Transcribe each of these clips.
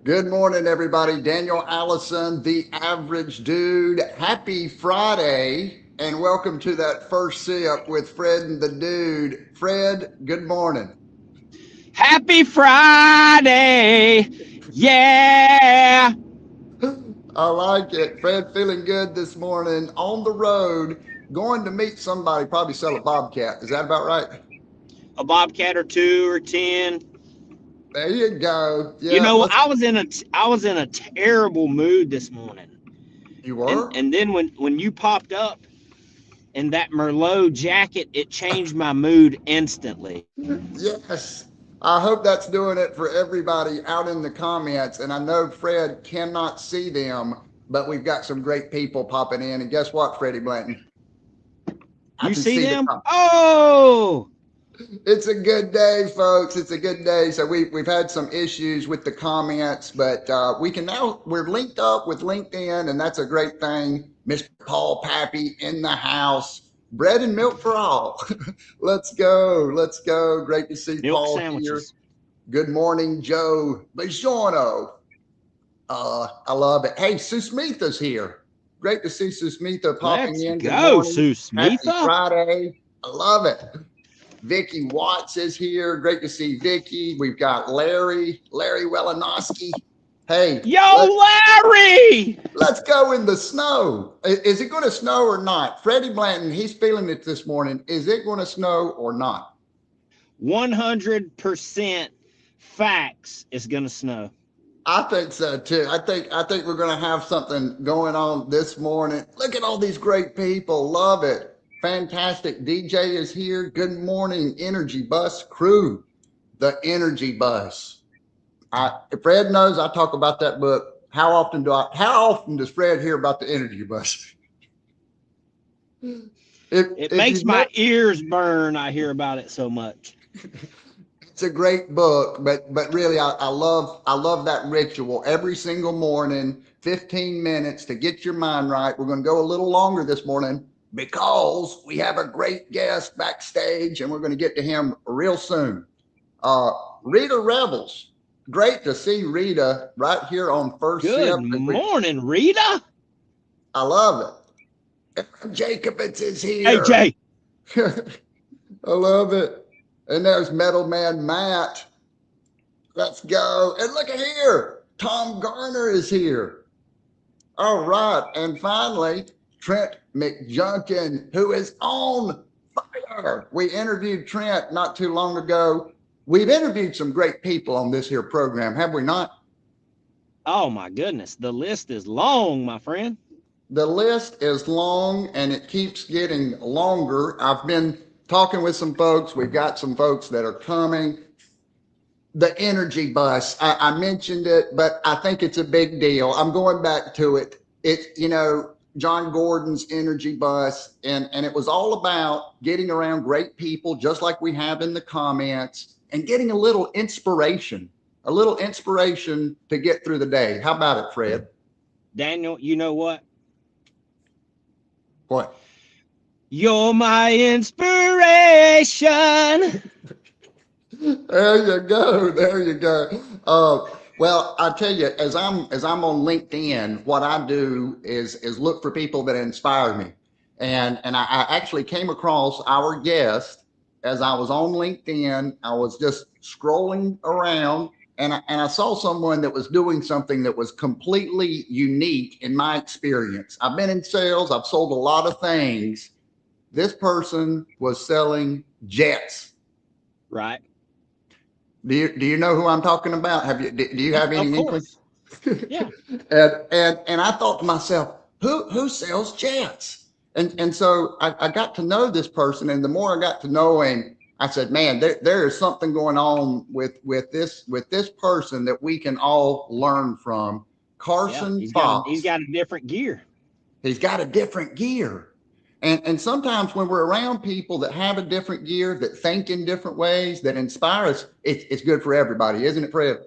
Good morning, everybody. Daniel Allison, the average dude. Happy Friday, and welcome to that first sip with Fred and the dude. Fred, good morning. Happy Friday. Yeah. I like it. Fred feeling good this morning on the road, going to meet somebody, probably sell a bobcat. Is that about right? A bobcat or two or 10. There you go. You Yeah, know, let's. I was in a terrible mood this morning. You And were? and then when you popped up in that Merlot jacket, it changed my mood instantly. Yes. I hope that's doing it for everybody out in the comments. And I know Fred cannot see them, but we've got some great people popping in. And guess what, Freddie Blanton? I You can see see the them? comments. Oh, It's a good day, folks. It's a good day. So we've had some issues with the comments, but we're linked up with LinkedIn, and that's a great thing. Mr. Paul Pappy in the house. Bread and milk for all. Let's go. Let's go. Great to see milk Paul here. sandwiches. Good morning, Joe Bisono. I love it. Hey, Susmitha's here. Great to see Susmitha popping Let's in. Good go, morning. Sue Happy Smitha. Friday. I love it. Vicky Watts is here. Great to see Vicky. We've got Larry Welanoski. Hey, Yo, Larry. let's go in the snow. Is it going to snow or not? Freddie Blanton, he's feeling it this morning. Is it going to snow or not? 100% facts it's going to snow. I think so too. I think we're going to have something going on this morning. Look at all these great people. Love it. Fantastic. DJ is here. Good morning, Energy Bus crew. The Energy Bus. Fred knows I talk about that book. How often does Fred hear about the Energy Bus? It If makes you've my never, ears burn. I hear about it so much. it's a great book, but really I love that ritual every single morning, 15 minutes to get your mind right. We're going to go a little longer this morning because we have a great guest backstage, and we're going to get to him real soon. Uh, Rita Rebels, great to see Rita right here on First Good Sip. morning, Rita. I love it. Jacobitz is Hey, here. Jay. I love it. And there's Metal Man Matt. Let's go. And look at here. Tom Garner is here. All right. And finally, Trent McJunkin, who is on fire. We interviewed Trent not too long ago. We've interviewed some great people on this here program, have we not? Oh, my goodness. The list is long, my friend. The list is long and it keeps getting longer. I've been talking with some folks. We've got some folks that are coming. The Energy Bus, I mentioned it, but I think it's a big deal. I'm going back to it. It's, John Gordon's Energy Bus, and it was all about getting around great people, just like we have in the comments, and getting a little inspiration to get through the day. How about it, Fred? Daniel, you know what? What? You're my inspiration. There you go. There you go. Well, I tell you, as I'm on LinkedIn, what I do is look for people that inspire me, and I actually came across our guest as I was on LinkedIn. I was just scrolling around, and I saw someone that was doing something that was completely unique in my experience. I've been in sales. I've sold a lot of things. This person was selling jets. Right. Do you know who I'm talking about? Do you have any Of inkling? course. Yeah. And I thought to myself, who sells jets? And so I got to know this person, and the more I got to know him, I said, man, there is something going on with this person that we can all learn from. Yeah. Carson He's Fox. got a different gear. He's got a different gear. And sometimes when we're around people that have a different gear, that think in different ways, that inspire us, it's good for everybody, isn't it, Fred?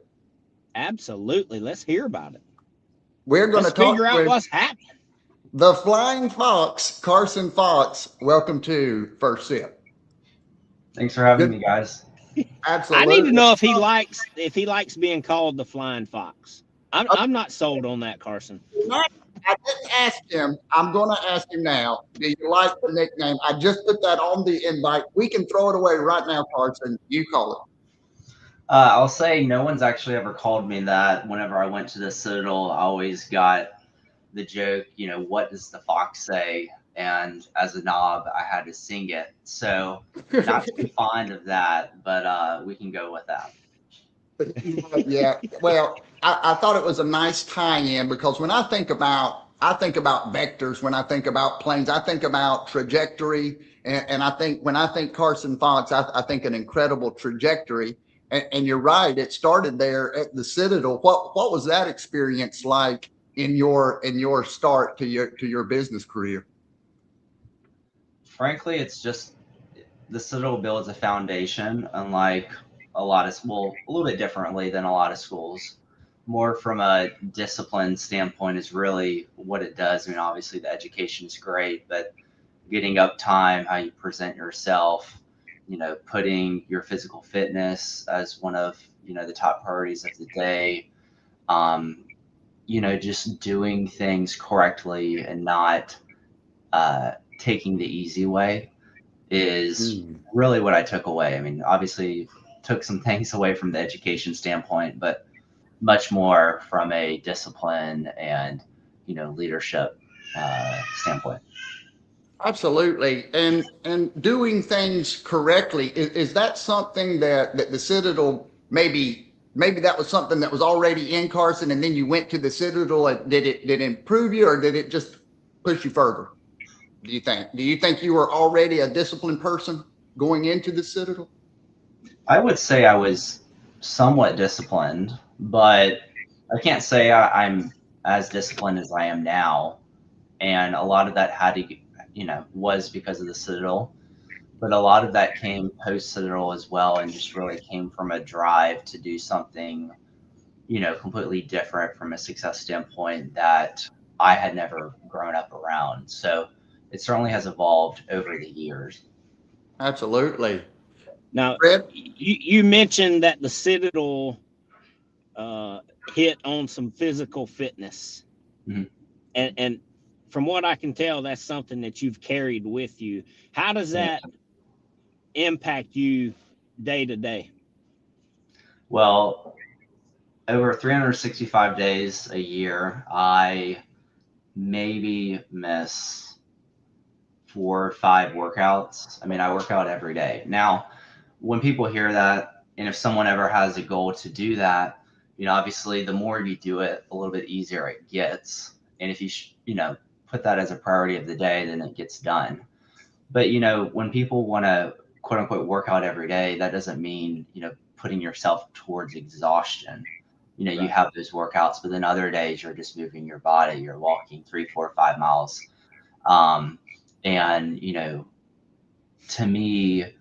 Absolutely. Let's hear about it. We're going to Let's figure talk out with what's happening. the Flying Fox, Carson Fox. Welcome to First Sip. Thanks for having me, guys. Absolutely. I need to know if he likes being called the Flying Fox. I'm not sold on that, Carson. I didn't ask him. I'm going to ask him now. Do you like the nickname? I just put that on the invite. We can throw it away right now, Carson. You call it. I'll say no one's actually ever called me that. Whenever I went to the Citadel, I always got the joke, what does the fox say? And as a knob, I had to sing it. So not too fond of that, but we can go with that. Yeah. Well, I thought it was a nice tie-in because when I think about vectors, when I think about planes, I think about trajectory, and I think when I think Carson Fox, I think an incredible trajectory. And you're right, it started there at the Citadel. What was that experience like in your start to your business career? Frankly, it's just the Citadel builds a foundation, unlike a little bit differently than a lot of schools. More from a discipline standpoint is really what it does. I mean, obviously the education is great, but getting up time, how you present yourself, putting your physical fitness as one of, the top priorities of the day, um, just doing things correctly and not taking the easy way is really what I took away. I mean, obviously took some things away from the education standpoint, but much more from a discipline and, leadership standpoint. Absolutely. And doing things correctly, is that something that the Citadel maybe that was something that was already in Carson and then you went to the Citadel and did it improve you or did it just push you further? Do you think? Do you think you were already a disciplined person going into the Citadel? I would say I was somewhat disciplined, but I can't say I'm as disciplined as I am now. And a lot of that was because of the Citadel, but a lot of that came post Citadel as well, and just really came from a drive to do something, completely different from a success standpoint that I had never grown up around. So it certainly has evolved over the years. Absolutely. Now, Fred? you mentioned that the Citadel hit on some physical fitness, Mm-hmm. and from what I can tell, that's something that you've carried with you. How does that impact you day to day? Well, over 365 days a year, I maybe miss 4 or 5 workouts. I mean, I work out every day. Now, when people hear that, and if someone ever has a goal to do that, obviously the more you do it, a little bit easier it gets. And if you, put that as a priority of the day, then it gets done. But, when people want to quote unquote work out every day, that doesn't mean, putting yourself towards exhaustion. You have those workouts, but then other days you're just moving your body, you're walking 3, 4, 5 miles. And, to me,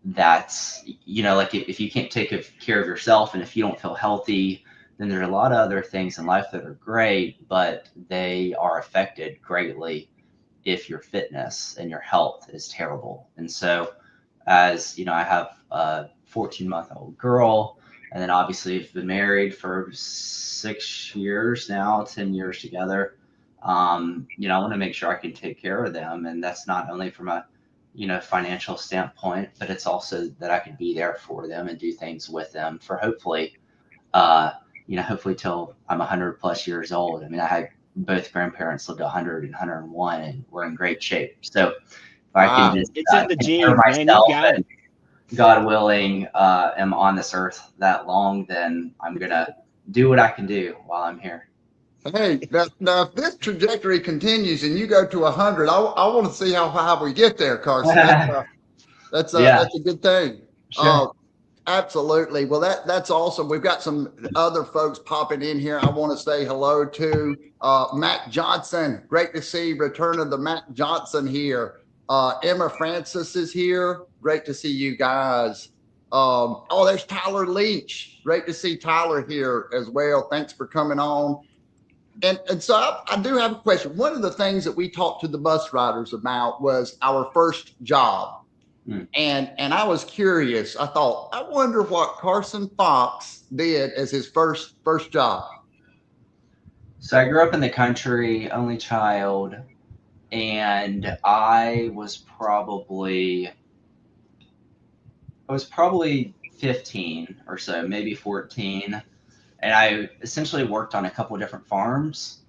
that's, like if you can't take care of yourself and if you don't feel healthy, then there's a lot of other things in life that are great, but they are affected greatly if your fitness and your health is terrible. And so, as I have a 14-month-old girl, and then obviously I've been married for 6 years now, 10 years together. I want to make sure I can take care of them. And that's not only from a, financial standpoint, but it's also that I can be there for them and do things with them for hopefully, hopefully till I'm 100 plus years old. I mean, I had both grandparents lived 100 and 101 and we're in great shape. So if I can just it's in the take care of genes, man. You myself got and it. God willing, am on this earth that long, then I'm going to do what I can do while I'm here. Hey, now if this trajectory continues and you go to 100, I want to see how high we get there, Carson. That's a good thing. Sure. Absolutely. Well, that's awesome. We've got some other folks popping in here. I want to say hello to Matt Johnson. Great to see return of the Matt Johnson here. Emma Francis is here. Great to see you guys. There's Tyler Leach. Great to see Tyler here as well. Thanks for coming on. And so I do have a question. One of the things that we talked to the bus riders about was our first job. And I was curious. I thought, I wonder what Carson Fox did as his first job. So I grew up in the country, only child, and I was probably 15 or so, maybe 14, and I essentially worked on a couple of different farms,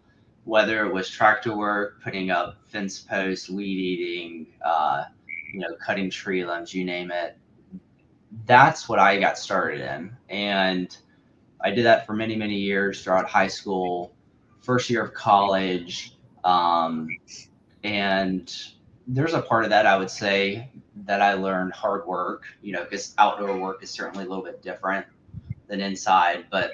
whether it was tractor work, putting up fence posts, weed eating, cutting tree limbs, you name it. That's what I got started in, and I did that for many, many years throughout high school, first year of college, and there's a part of that I would say that I learned hard work, because outdoor work is certainly a little bit different than inside. But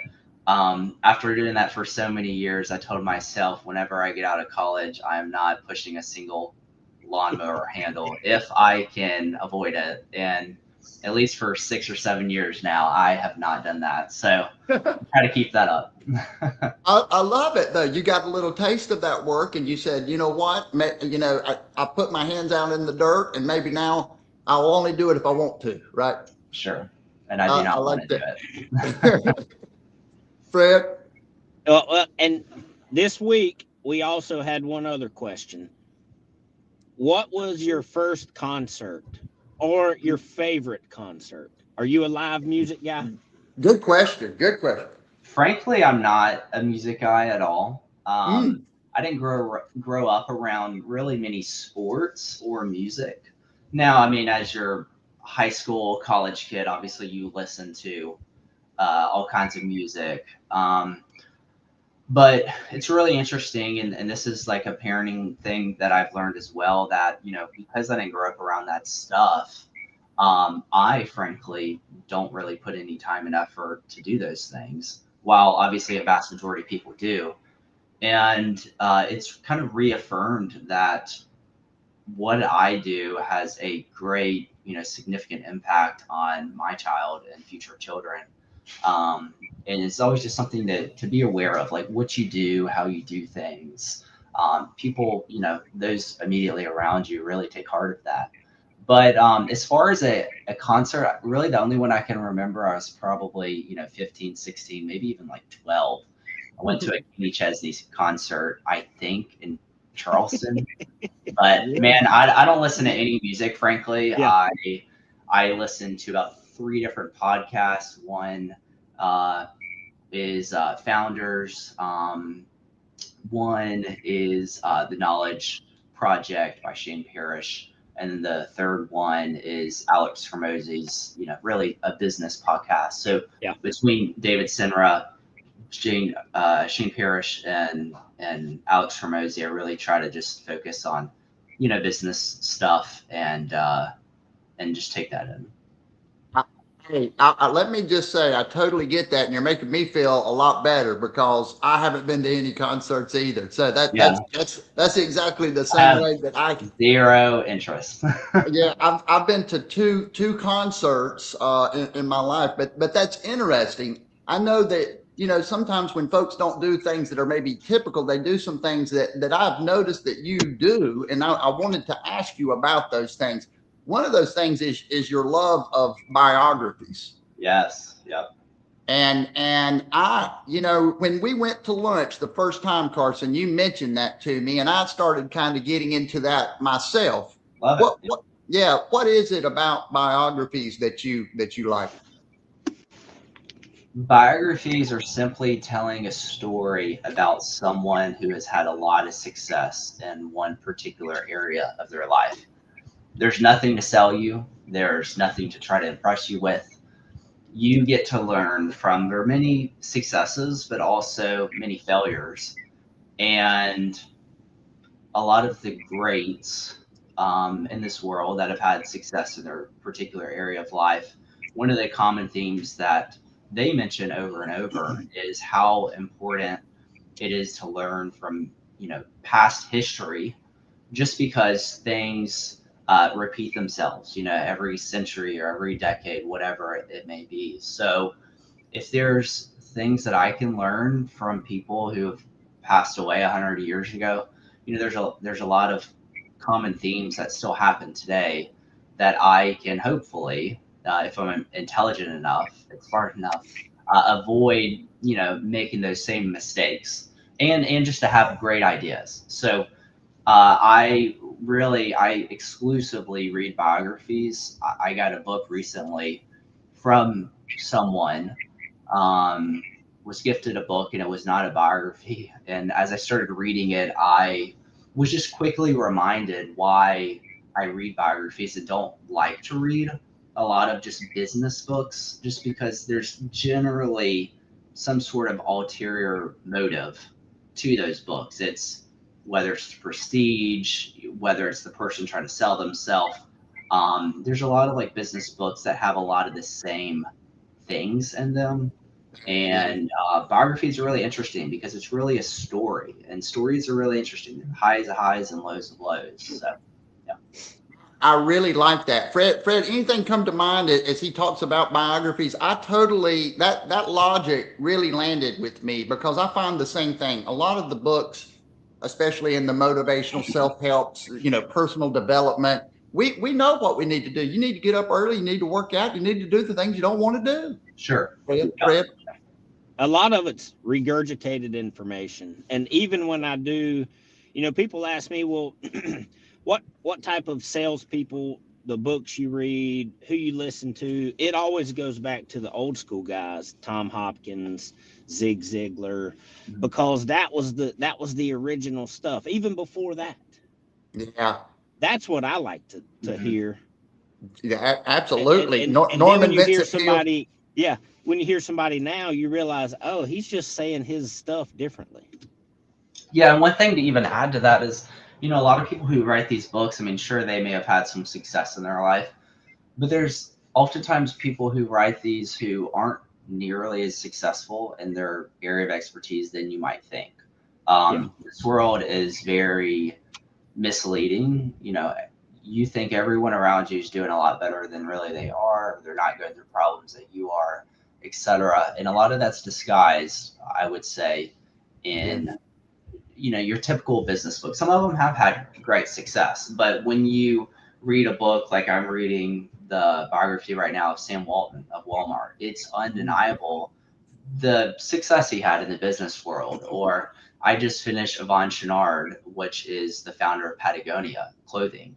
after doing that for so many years, I told myself whenever I get out of college, I am not pushing a single lawnmower handle if I can avoid it. And at least for 6 or 7 years now, I have not done that. So try to keep that up. I love it though. You got a little taste of that work, and you said, you know what? I put my hands out in the dirt, and maybe now I'll only do it if I want to. Right? Sure. And I do I not want like to do that. it. Fred. And this week we also had one other question. What was your first concert or your favorite concert? Are you a live music guy? Good question. Good question. Frankly, I'm not a music guy at all. Mm. I didn't grow up around really many sports or music. Now, I mean, as your high school, college kid, obviously you listen to all kinds of music. But it's really interesting, and this is like a parenting thing that I've learned as well, that, because I didn't grow up around that stuff, I frankly don't really put any time and effort to do those things, while obviously a vast majority of people do. And it's kind of reaffirmed that what I do has a great, significant impact on my child and future children. Um, and it's always just something to be aware of, like what you do, how you do things. People, those immediately around you really take heart of that. But as far as a concert, really the only one I can remember, I was probably, 15, 16, maybe even like 12. I went to a Kenny Chesney concert, I think, in Charleston. But man, I don't listen to any music, frankly. Yeah. I listen to about 3 different podcasts. One is Founders. One is The Knowledge Project by Shane Parrish. And then the third one is Alex Hormozzi's, really a business podcast. So Yeah. between David Senra, Shane Parrish, and Alex Hormozzi, I really try to just focus on, business stuff, and just take that in. Hey, let me just say, I totally get that, and you're making me feel a lot better because I haven't been to any concerts either. So Yeah. that's exactly the I same have way that I. zero interest. Yeah, I've been to two concerts in my life, but that's interesting. I know that sometimes when folks don't do things that are maybe typical, they do some things that I've noticed that you do, and I wanted to ask you about those things. One of those things is your love of biographies. Yes. Yep. And I, when we went to lunch the first time, Carson, you mentioned that to me, and I started kind of getting into that myself. Love What, it. what, yeah, what is it about biographies that you like? Biographies are simply telling a story about someone who has had a lot of success in one particular area of their life. There's nothing to sell you. There's nothing to try to impress you with. You get to learn from their many successes, but also many failures. And a lot of the greats in this world that have had success in their particular area of life, one of the common themes that they mention over and over is how important it is to learn from, past history, just because things repeat themselves, every century or every decade, whatever it may be. So if there's things that I can learn from people who have passed away 100 years ago, there's a lot of common themes that still happen today. that I can hopefully, if I'm intelligent enough and smart enough, avoid, making those same mistakes, and just to have great ideas. So I exclusively read biographies. I got a book recently from someone, um, was gifted a book, and it was not a biography. And as I started reading it, I was just quickly reminded why I read biographies and don't like to read a lot of just business books, just because there's generally some sort of ulterior motive to those books. It's whether it's prestige, whether it's the person trying to sell themselves. There's a lot of like business books that have a lot of the same things in them. And biographies are really interesting because it's really a story, and stories are really interesting. Highs of highs and lows of lows. So, yeah. I really like that. Fred, anything come to mind as he talks about biographies? I totally, that logic really landed with me because I find the same thing. A lot of the books, especially in the motivational self-helps, personal development, we know what we need to do. You need to get up early, you need to work out, you need to do the things you don't want to do. Sure. Fred? A lot of it's regurgitated information. And even when I do, people ask me, well, what type of salespeople, the books you read, who you listen to, it always goes back to the old school guys, Tom Hopkins, Zig Ziglar, because that was the original stuff. Even before that, Yeah. that's what I like to hear. Yeah, And, absolutely. and then when Norman you hear Vincent Peale. somebody, yeah, when you hear somebody now, you realize, oh, he's just saying his stuff differently. Yeah, and one thing to even add to that is, a lot of people who write these books, I mean, sure, they may have had some success in their life, but there's oftentimes people who write these who aren't nearly as successful in their area of expertise than you might think. Yeah. This world is very misleading. You think everyone around you is doing a lot better than really they are. They're not going through problems that you are, etc. And a lot of that's disguised, I would say, in your typical business book. Some of them have had great success, but when you read a book like I'm reading the biography right now of Sam Walton of Walmart, it's undeniable the success he had in the business world. Or I just finished Yvon Chouinard, which is the founder of Patagonia clothing,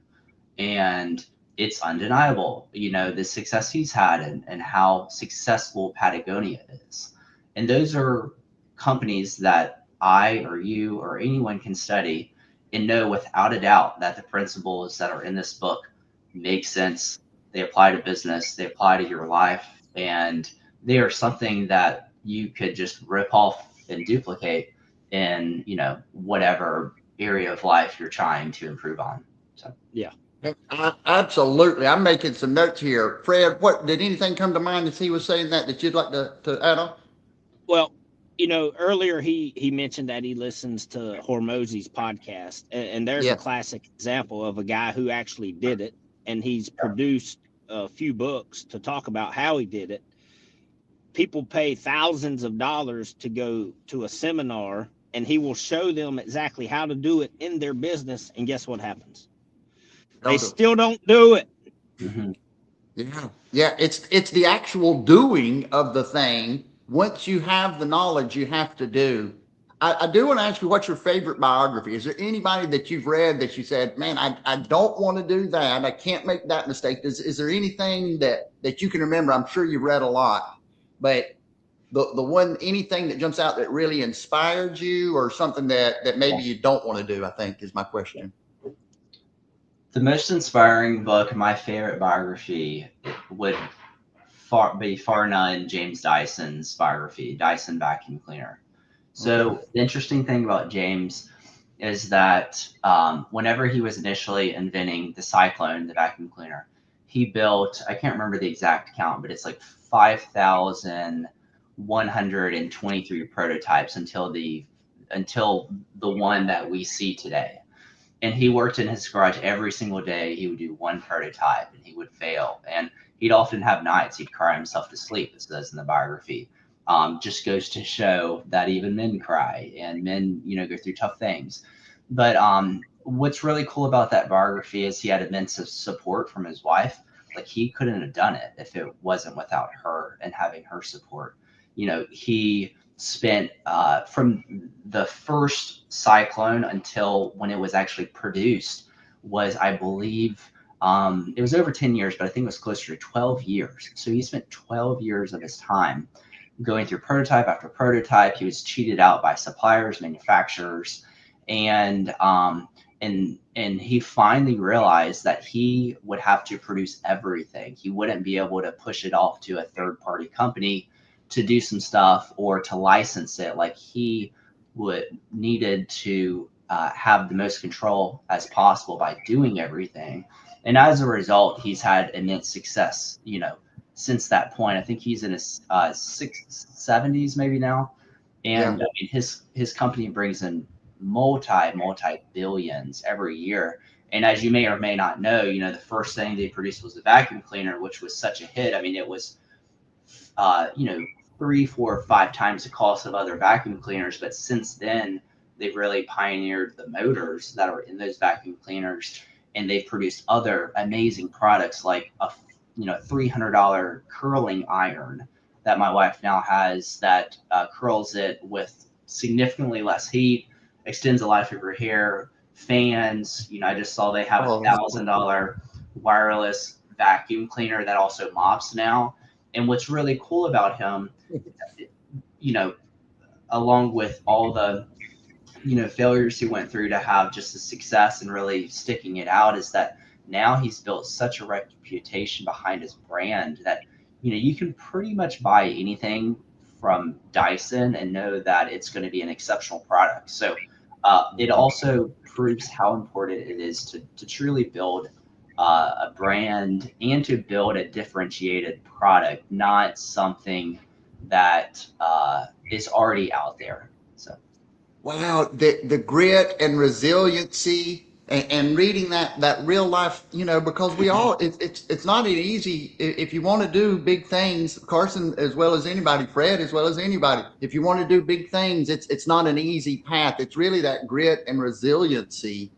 and it's undeniable, the success he's had, and how successful Patagonia is. And those are companies that I or you or anyone can study and know without a doubt that the principles that are in this book make sense. They apply to business, they apply to your life, and they are something that you could just rip off and duplicate in, whatever area of life you're trying to improve on. So, Yeah. Absolutely. I'm making some notes here. Fred, what did anything come to mind as he was saying that you'd like to add on? Well, earlier he mentioned that he listens to Hormozy's podcast, and there's a Yeah. classic example of a guy who actually did it, and he's produced a few books to talk about how he did it. People pay thousands of dollars to go to a seminar, and he will show them exactly how to do it in their business, and guess what happens? They Totally. still don't do it. mm-hmm. Yeah. Yeah. It's the actual doing of the thing. Once you have the knowledge, you have to do. I do want to ask you, what's your favorite biography? Is there anybody that you've read that you said, man, I don't want to do that. I can't make that mistake. Is there anything that you can remember? I'm sure you've read a lot, but the one, anything that jumps out that really inspired you, or something that maybe you don't want to do, I think is my question. The most inspiring book, my favorite biography, would be far none James Dyson's biography, Dyson Vacuum Cleaner. So Okay. the interesting thing about James is that whenever he was initially inventing the Cyclone, the vacuum cleaner, he built, I can't remember the exact count, but it's like 5,123 prototypes until the one that we see today. And he worked in his garage every single day. He would do one prototype and he would fail. And he'd often have nights he'd cry himself to sleep, it says in the biography. Just goes to show that even men cry, and men, go through tough things. But what's really cool about that biography is he had immense support from his wife. Like he couldn't have done it if it wasn't without her and having her support. He spent from the first cyclone until when it was actually produced was, I believe, it was over 10 years, but I think it was closer to 12 years. So he spent 12 years of his time going through prototype after prototype. He was cheated out by suppliers, manufacturers, and he finally realized that he would have to produce everything. He wouldn't be able to push it off to a third-party company to do some stuff or to license it. Like he needed to have the most control as possible by doing everything. And as a result, he's had immense success, since that point. I think he's in his 70s maybe now. And Yeah. I mean, his company brings in multi billions every year. And as you may or may not know, the first thing they produced was the vacuum cleaner, which was such a hit. I mean, it was, 3, 4, 5 times the cost of other vacuum cleaners. But since then, they've really pioneered the motors that are in those vacuum cleaners, and they've produced other amazing products like a $300 curling iron that my wife now has that curls it with significantly less heat, extends the life of your hair. Fans, I just saw they have Oh, $1,000 wireless vacuum cleaner that also mops now. And what's really cool about him, along with all the failures he went through to have just the success and really sticking it out, is that now he's built such a reputation behind his brand that you can pretty much buy anything from Dyson and know that it's going to be an exceptional product. So it also proves how important it is to truly build a brand and to build a differentiated product, not something that is already out there. So wow, the grit and resiliency, and reading that real life, because we all, it's not an easy, if you want to do big things, Carson as well as anybody, Fred as well as anybody, if you want to do big things, it's not an easy path. It's really that grit and resiliency,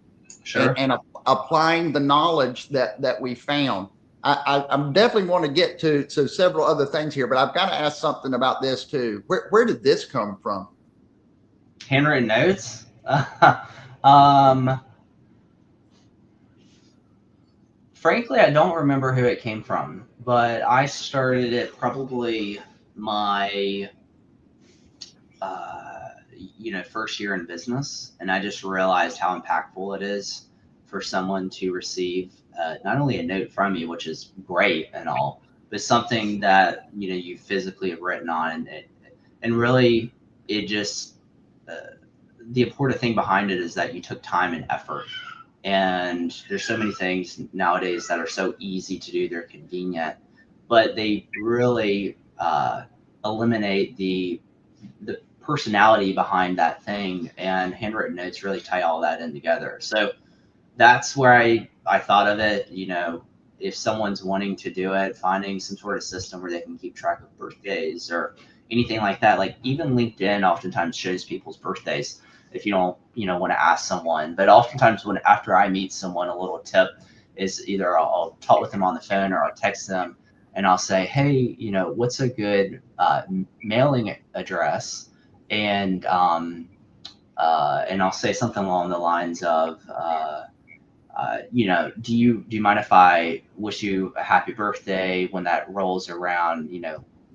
sure. and applying the knowledge that we found. I'm definitely want to get to several other things here, but I've got to ask something about this too. Where did this come from? Handwritten notes. um, Frankly, I don't remember who it came from, but I started it probably my first year in business, and I just realized how impactful it is for someone to receive not only a note from you, which is great and all, but something that you physically have written on, and really it just the important thing behind it is that you took time and effort. And there's so many things nowadays that are so easy to do, they're convenient, but they really eliminate the personality behind that thing, and handwritten notes really tie all that in together. So that's where I thought of it. If someone's wanting to do it, finding some sort of system where they can keep track of birthdays or anything like that. Like even LinkedIn oftentimes shows people's birthdays if you don't want to ask someone. But oftentimes after I meet someone, a little tip is either I'll talk with them on the phone or I'll text them and I'll say, hey, what's a good mailing address? And I'll say something along the lines of, do you mind if I wish you a happy birthday when that rolls around?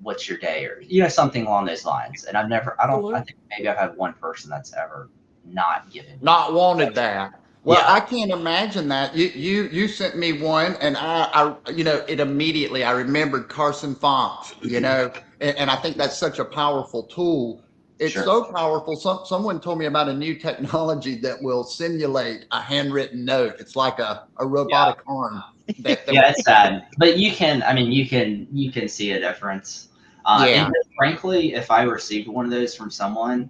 What's your day, or something along those lines. And I think maybe I've had one person that's ever not given me. Not wanted that. Well, Yeah, I can't imagine that. You sent me one, and I it immediately I remembered Carson Fox, and I think that's such a powerful tool. It's sure. so powerful. Someone told me about a new technology that will simulate a handwritten note. It's like a Yeah, robotic arm that yeah, will, it's sad, but you can see a difference. And yeah. frankly, if I received one of those from someone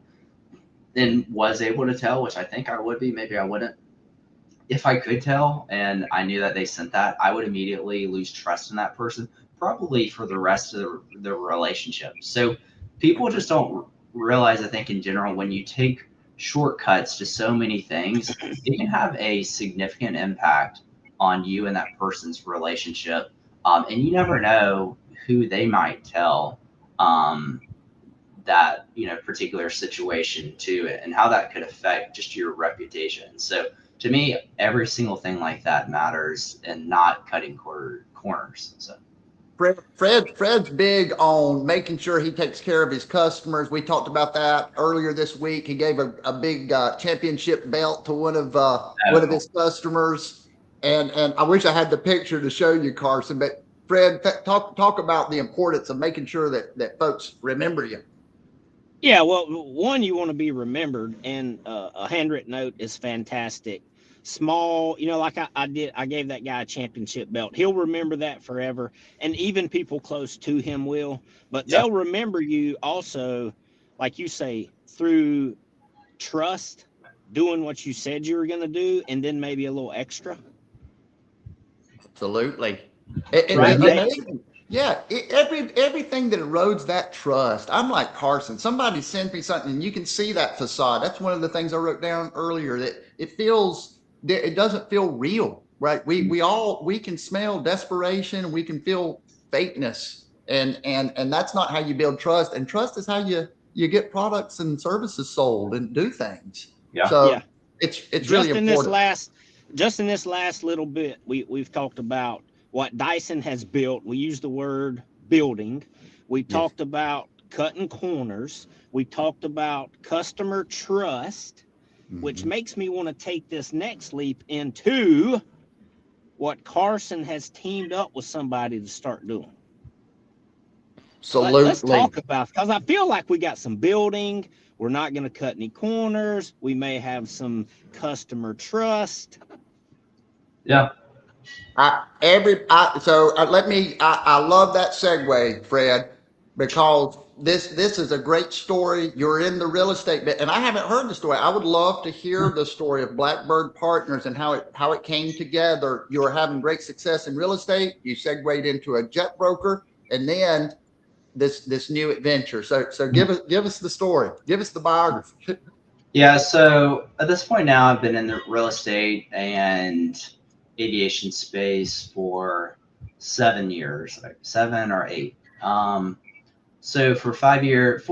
and was able to tell, which I think I would be, maybe I wouldn't. If I could tell and I knew that they sent that, I would immediately lose trust in that person, probably for the rest of the relationship. So people just don't realize, I think in general, when you take shortcuts to so many things, it can have a significant impact on you and that person's relationship. And you never know who they might tell that particular situation to, and how that could affect just your reputation. So to me, every single thing like that matters, and not cutting corners. So Fred's big on making sure he takes care of his customers. We talked about that earlier this week. He gave a big championship belt to one of his customers, and I wish I had the picture to show you, Carson. But Fred, talk about the importance of making sure that folks remember you. Yeah, well, one, you want to be remembered, and a handwritten note is fantastic. Small, like I gave that guy a championship belt. He'll remember that forever, and even people close to him will. But they'll remember you also, like you say, through trust, doing what you said you were going to do, and then maybe a little extra. Absolutely. Right? Amazing. Yeah, everything that erodes that trust. I'm like Carson. Somebody sends me something, and you can see that facade. That's one of the things I wrote down earlier. That it doesn't feel real, right? We can smell desperation. We can feel fakeness, and that's not how you build trust. And trust is how you get products and services sold and do things. Yeah. So it's really important. Just in this last little bit, we've talked about what Dyson has built. We use the word building. We talked about cutting corners. We talked about customer trust, which makes me want to take this next leap into what Carson has teamed up with somebody to start doing. Absolutely. Let's talk about, because I feel like we got some building. We're not going to cut any corners. We may have some customer trust. Yeah. I love that segue, Fred, because this is a great story. You're in the real estate bit, and I haven't heard the story. I would love to hear the story of Blackbird Partners and how it came together. You were having great success in real estate. You segued into a jet broker, and then this new adventure. So give us the story. Give us the biography. Yeah. So at this point now, I've been in the real estate and aviation space for 7 years, like 7 or 8. So for 5 years,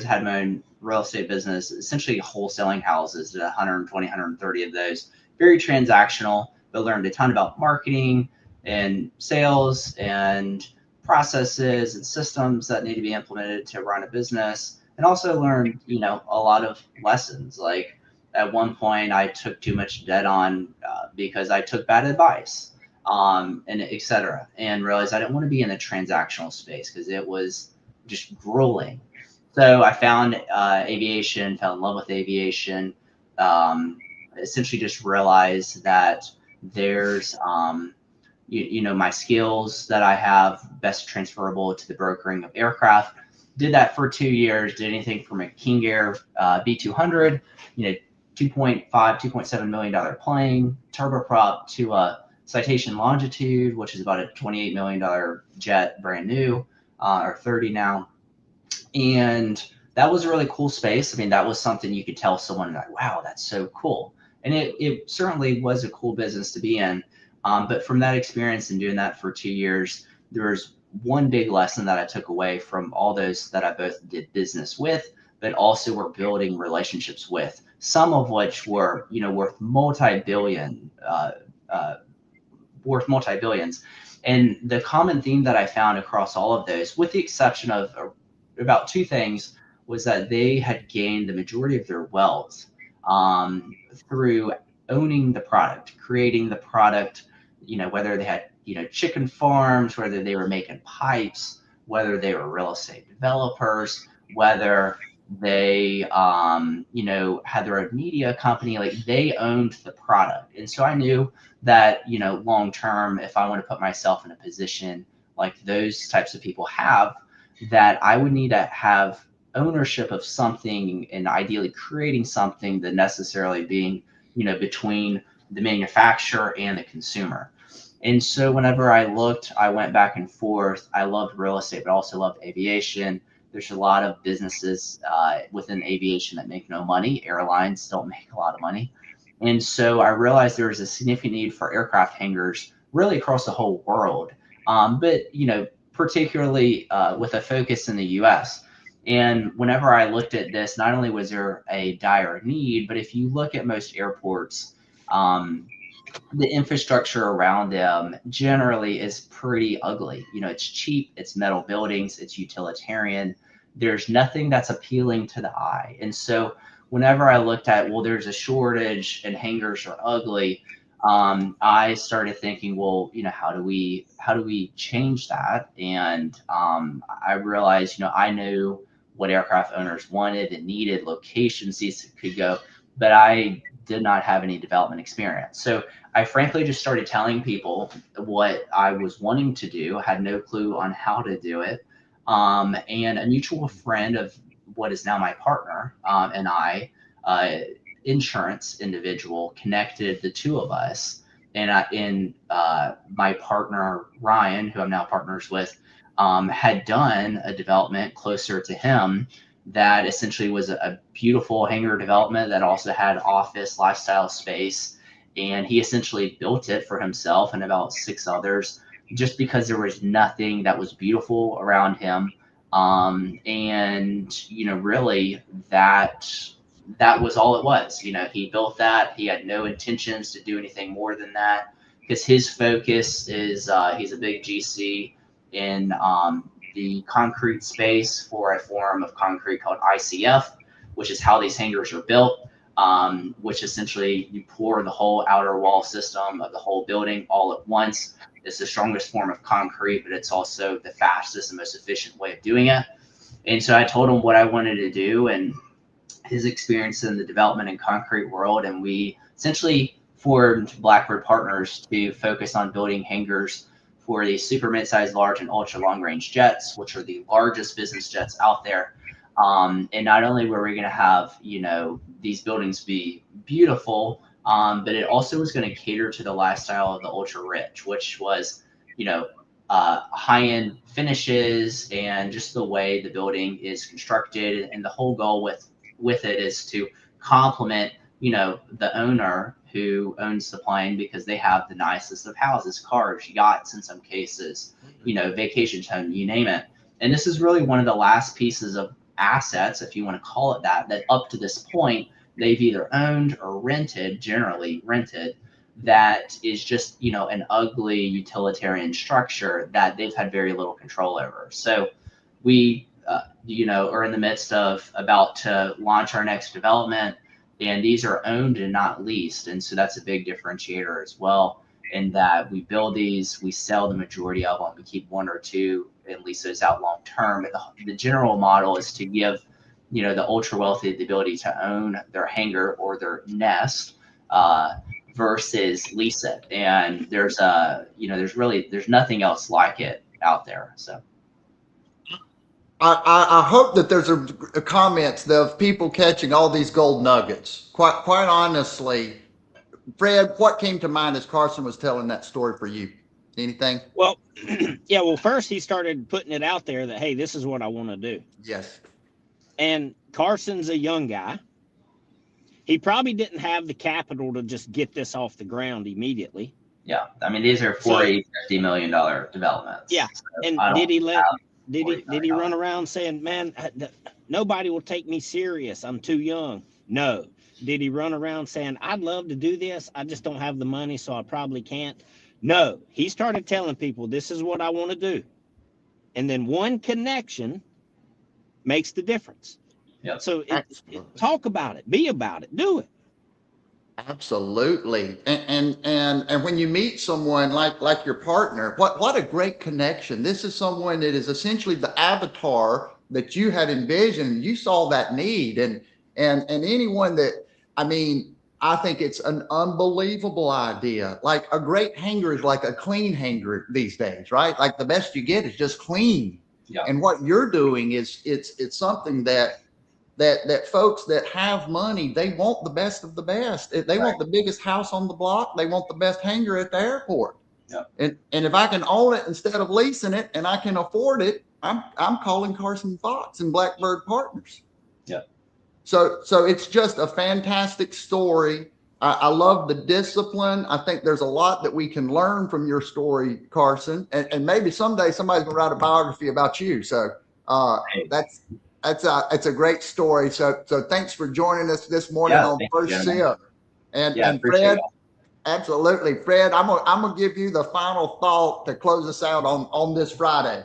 had my own real estate business, essentially wholesaling houses, did 120, 130 of those, very transactional, but learned a ton about marketing and sales and processes and systems that need to be implemented to run a business. And also learned, a lot of lessons. Like at one point I took too much debt on because I took bad advice, and et cetera, and realized I didn't want to be in the transactional space because it was just grueling. So I found aviation, fell in love with aviation, essentially just realized that there's, my skills that I have best transferable to the brokering of aircraft. Did that for 2 years, did anything from a King Air B200, $2.7 million plane, turboprop, to a Citation Longitude, which is about a $28 million jet, brand new, or 30 now. And that was a really cool space. I mean, that was something you could tell someone like, wow, that's so cool. And it certainly was a cool business to be in. But from that experience and doing that for 2 years, there was one big lesson that I took away from all those that I both did business with, but also were building relationships with, some of which were, worth multi-billions. And the common theme that I found across all of those, with the exception of about 2 things, was that they had gained the majority of their wealth through owning the product, creating the product, whether they had, chicken farms, whether they were making pipes, whether they were real estate developers, whether they, had their own media company, like they owned the product. And so I knew that, long term, if I want to put myself in a position like those types of people have, that I would need to have ownership of something, and ideally creating something, than necessarily being, between the manufacturer and the consumer. And so whenever I went back and forth. I loved real estate, but also loved aviation. There's a lot of businesses within aviation that make no money. Airlines don't make a lot of money. And so I realized there was a significant need for aircraft hangars really across the whole world. But, particularly with a focus in the US. And whenever I looked at this, not only was there a dire need, but if you look at most airports, the infrastructure around them generally is pretty ugly. It's cheap, it's metal buildings, it's utilitarian. There's nothing that's appealing to the eye. And so whenever I looked at, well, there's a shortage and hangars are ugly, I started thinking, well, how do we change that? And I realized, I knew what aircraft owners wanted and needed, locations these could go, but I did not have any development experience. So I frankly just started telling people what I was wanting to do, had no clue on how to do it. And a mutual friend of what is now my partner and I, insurance individual, connected the two of us. And my partner, Ryan, who I'm now partners with, had done a development closer to him that essentially was a beautiful hangar development that also had office lifestyle space. And he essentially built it for himself and about 6 others just because there was nothing that was beautiful around him. And, really that was all it was. He built that. He had no intentions to do anything more than that because his focus is he's a big GC in the concrete space for a form of concrete called ICF, which is how these hangars are built, which essentially you pour the whole outer wall system of the whole building all at once. It's the strongest form of concrete, but it's also the fastest and most efficient way of doing it. And so I told him what I wanted to do and his experience in the development and concrete world. And we essentially formed Blackbird Partners to focus on building hangars for the super mid-sized, large, and ultra long-range jets, which are the largest business jets out there. And not only were we going to have, these buildings be beautiful, but it also was going to cater to the lifestyle of the ultra rich, which was, high-end finishes and just the way the building is constructed. And the whole goal with it is to complement, the owner who owns the plane because they have the nicest of houses, cars, yachts in some cases, vacation home, you name it. And this is really one of the last pieces of assets, if you want to call it that up to this point, they've either owned or rented, generally rented, that is just, an ugly utilitarian structure that they've had very little control over. So we, are in the midst of about to launch our next development, and these are owned and not leased. And so that's a big differentiator as well, in that we build these, we sell the majority of them, we keep 1 or 2 and lease those out long term. But the general model is to give, the ultra wealthy the ability to own their hangar or their nest versus lease it. And there's there's nothing else like it out there. So I hope that there's a comments of people catching all these gold nuggets. Quite honestly, Fred, what came to mind as Carson was telling that story for you? Anything? Well, yeah. Well, first he started putting it out there that, hey, this is what I want to do. Yes. And Carson's a young guy. He probably didn't have the capital to just get this off the ground immediately. Yeah, I mean, these are $40-50 million developments. Yeah, so and did he run around saying, man, nobody will take me serious, I'm too young? No. Did he run around saying, I'd love to do this, I just don't have the money, so I probably can't? No. He started telling people, this is what I want to do. And then one connection makes the difference. Yep. So talk about it, be about it, do it. Absolutely. And when you meet someone like your partner, what a great connection. This is someone that is essentially the avatar that you had envisioned. You saw that need, and anyone that, I think it's an unbelievable idea. Like a great hangar is like a clean hangar these days, right? Like the best you get is just clean. Yeah. And what you're doing is it's something that folks that have money, they want the best of the best. They want the biggest house on the block. They want the best hangar at the airport. Yeah. And if I can own it instead of leasing it and I can afford it, I'm calling Carson Fox and Blackbird Partners. Yeah. So it's just a fantastic story. I love the discipline. I think there's a lot that we can learn from your story, Carson, and maybe someday somebody's gonna write a biography about you. So that's a great story. So thanks for joining us this morning Yeah, on thank you, First gentlemen. Sip. And Yeah, appreciate Fred, it. absolutely, Fred, I'm gonna give you the final thought to close us out on this Friday.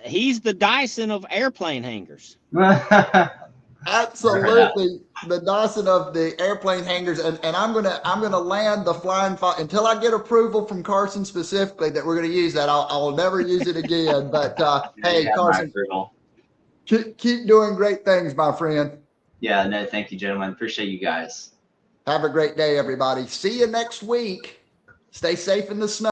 He's the Dyson of airplane hangars. Absolutely, the Dawson of the airplane hangars, and I'm gonna land the flying fox until I get approval from Carson specifically that we're gonna use that. I'll never use it again. But hey, Carson, keep doing great things, my friend. Yeah, no, thank you, gentlemen. Appreciate you guys. Have a great day, everybody. See you next week. Stay safe in the snow.